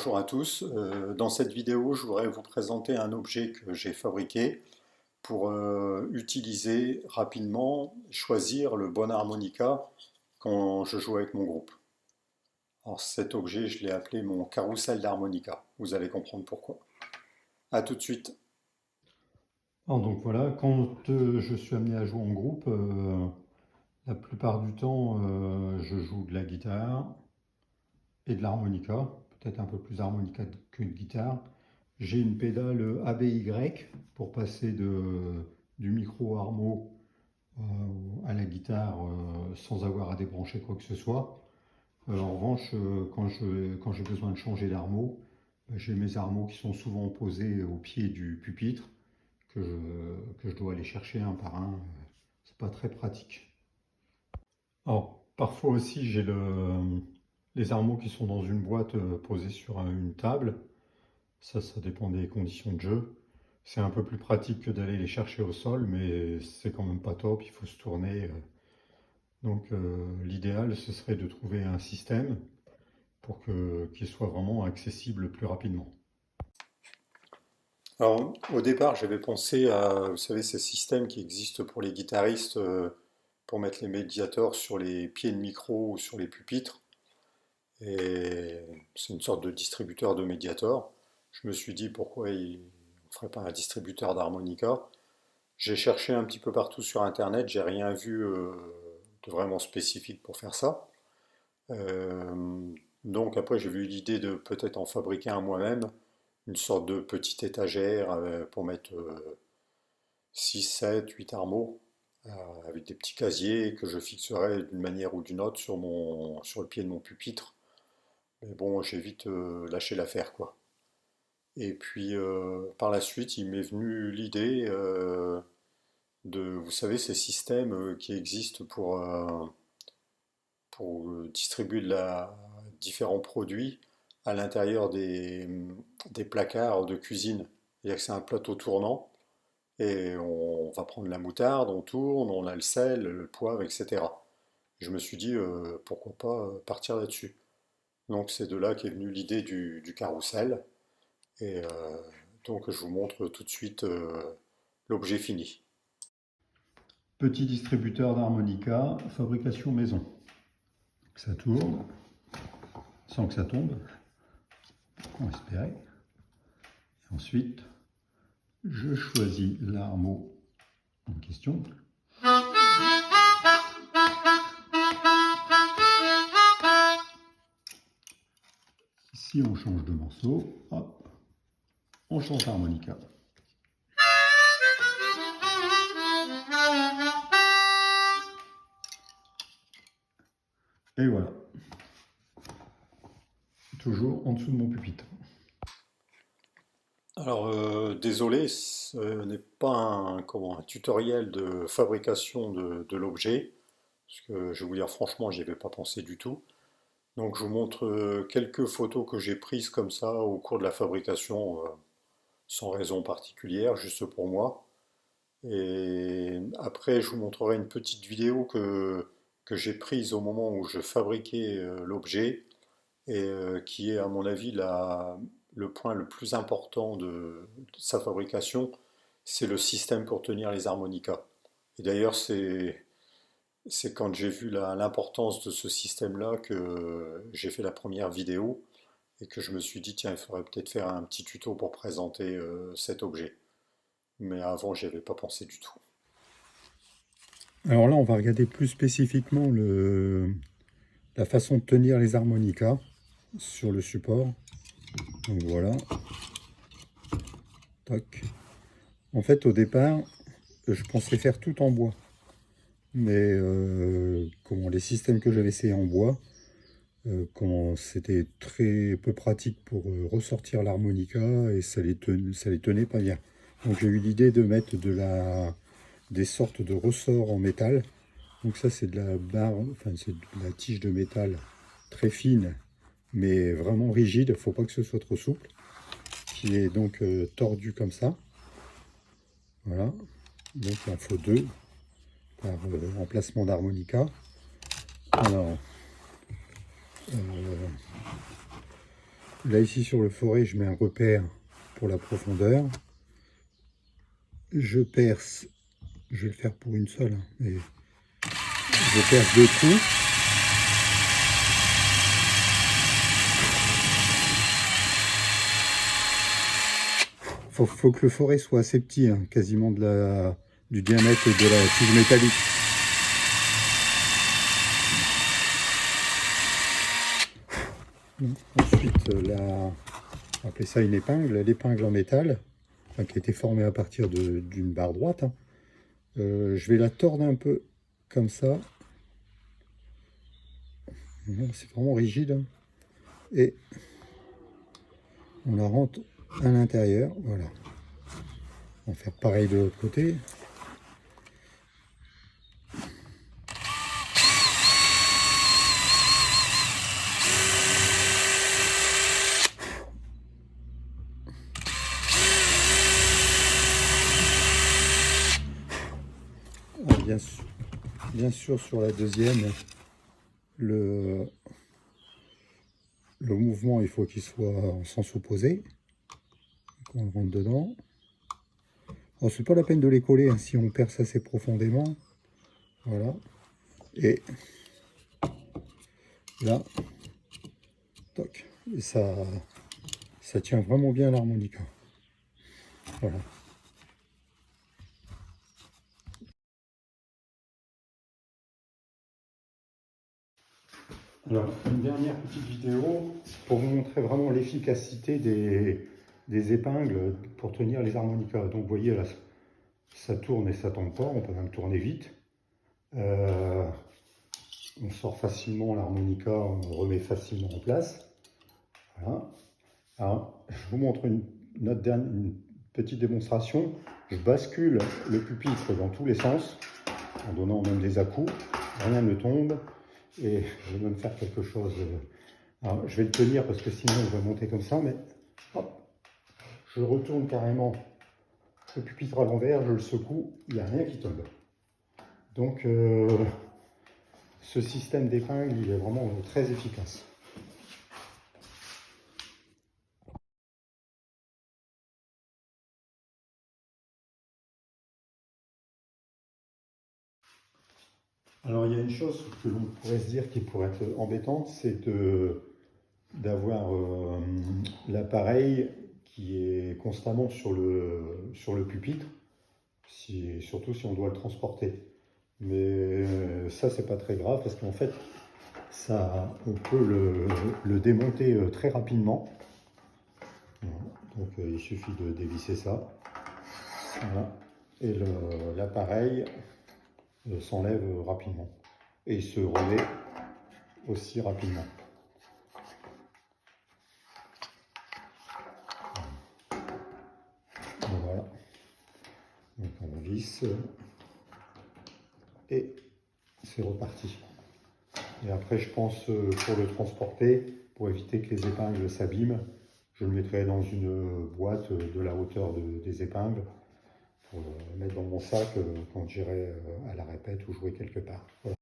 Bonjour à tous. Dans cette vidéo, je voudrais vous présenter un objet que j'ai fabriqué pour utiliser rapidement, choisir le bon harmonica quand je joue avec mon groupe. Alors cet objet, je l'ai appelé mon carrousel d'harmonica. Vous allez comprendre pourquoi. A tout de suite. Alors donc voilà, quand je suis amené à jouer en groupe, la plupart du temps, je joue de la guitare et de l'harmonica, peut-être un peu plus harmonica que de guitare. J'ai une pédale ABY pour passer du micro Harmo à la guitare sans avoir à débrancher quoi que ce soit. En revanche, quand j'ai besoin de changer d'harmo, j'ai mes harmos qui sont souvent posés au pied du pupitre que je dois aller chercher un par un. C'est pas très pratique. Alors, parfois aussi, j'ai les harmos qui sont dans une boîte posée sur une table. Ça dépend des conditions de jeu. C'est un peu plus pratique que d'aller les chercher au sol, mais c'est quand même pas top, il faut se tourner. Donc, l'idéal, ce serait de trouver un système pour qu'il soit vraiment accessible plus rapidement. Alors au départ, j'avais pensé à, vous savez, ces systèmes qui existent pour les guitaristes pour mettre les médiators sur les pieds de micro ou sur les pupitres. Et c'est une sorte de distributeur de médiator. Je me suis dit pourquoi il ne ferait pas un distributeur d'harmonica. J'ai cherché un petit peu partout sur internet, j'ai rien vu de vraiment spécifique pour faire ça. Euh, donc après j'ai eu l'idée de peut-être en fabriquer un moi-même, une sorte de petite étagère pour mettre 6, 7, 8 armeaux avec des petits casiers que je fixerai d'une manière ou d'une autre sur le pied de mon pupitre. Mais bon, j'ai vite lâché l'affaire, quoi. Et puis par la suite, il m'est venu l'idée de, vous savez, ces systèmes qui existent pour distribuer différents produits à l'intérieur des placards de cuisine. C'est-à-dire que c'est un plateau tournant et on va prendre la moutarde, on tourne, on a le sel, le poivre, etc. Je me suis dit pourquoi pas partir là-dessus. Donc c'est de là qu'est venue l'idée du carrousel. Et donc je vous montre tout de suite l'objet fini. Petit distributeur d'harmonica, fabrication maison. Ça tourne sans que ça tombe, on espérait. Ensuite, je choisis l'armo en question. Si on change de morceau, hop, on change d'harmonica. Et voilà, toujours en dessous de mon pupitre. Alors désolé, ce n'est pas un tutoriel de fabrication de l'objet, parce que je vais vous dire franchement, j'y avais pas pensé du tout. Donc je vous montre quelques photos que j'ai prises comme ça au cours de la fabrication, sans raison particulière, juste pour moi. Et après, je vous montrerai une petite vidéo que j'ai prise au moment où je fabriquais l'objet et qui est, à mon avis, le point le plus important de sa fabrication, c'est le système pour tenir les harmonicas. Et d'ailleurs, c'est quand j'ai vu l'importance de ce système-là que j'ai fait la première vidéo et que je me suis dit, tiens, il faudrait peut-être faire un petit tuto pour présenter cet objet. Mais avant, j'y avais pas pensé du tout. Alors là, on va regarder plus spécifiquement la façon de tenir les harmonicas sur le support. Donc voilà, tac. En fait, au départ, je pensais faire tout en bois. Mais les systèmes que j'avais essayé en bois, c'était très peu pratique pour ressortir l'harmonica et ça les tenait pas bien. Donc j'ai eu l'idée de mettre des sortes de ressorts en métal. Donc ça c'est de la barre, enfin c'est de la tige de métal très fine, mais vraiment rigide. Il ne faut pas que ce soit trop souple, qui est donc tordu comme ça. Voilà. Donc il en faut deux par emplacement d'harmonica. Alors, Là ici sur le forêt, je mets un repère pour la profondeur. Je perce, je vais le faire pour une seule, hein, mais je perce 2 trous. Faut que le forêt soit assez petit, hein, quasiment du diamètre de la tige métallique. Ensuite, on va appeler ça une épingle, l'épingle en métal, enfin, qui a été formée à partir d'une barre droite. Hein. Je vais la tordre un peu comme ça. C'est vraiment rigide. Hein. Et on la rentre à l'intérieur. Voilà. On va faire pareil de l'autre côté. Bien sûr, sur la deuxième, le mouvement, il faut qu'il soit en sens opposé. Donc on rentre dedans. Alors, c'est pas la peine de les coller hein, si on perce assez profondément. Voilà. Et là, toc. Et ça tient vraiment bien à l'harmonica. Voilà. Alors, une dernière petite vidéo pour vous montrer vraiment l'efficacité des épingles pour tenir les harmonicas. Donc, vous voyez, là, ça tourne et ça tombe pas. On peut même tourner vite. On sort facilement l'harmonica, on le remet facilement en place. Voilà. Alors, je vous montre une petite démonstration. Je bascule le pupitre dans tous les sens, en donnant même des à-coups. Rien ne tombe. Et je vais même faire quelque chose. Alors, je vais le tenir parce que sinon il va monter comme ça, mais hop, je retourne carrément le pupitre à l'envers, je le secoue, il n'y a rien qui tombe. Donc, ce système d'épingle, il est vraiment très efficace. Alors, il y a une chose que l'on pourrait se dire qui pourrait être embêtante, c'est d'avoir l'appareil qui est constamment sur le pupitre, surtout si on doit le transporter. Mais ça, c'est pas très grave parce qu'en fait, on peut le démonter très rapidement. Donc, il suffit de dévisser ça. Voilà. Et l'appareil s'enlève rapidement. Et il se remet aussi rapidement. Voilà. Donc on visse et c'est reparti. Et après, je pense pour le transporter, pour éviter que les épingles s'abîment, je le mettrai dans une boîte de la hauteur des épingles pour le mettre dans mon sac quand j'irai à la répète ou jouer quelque part. Voilà.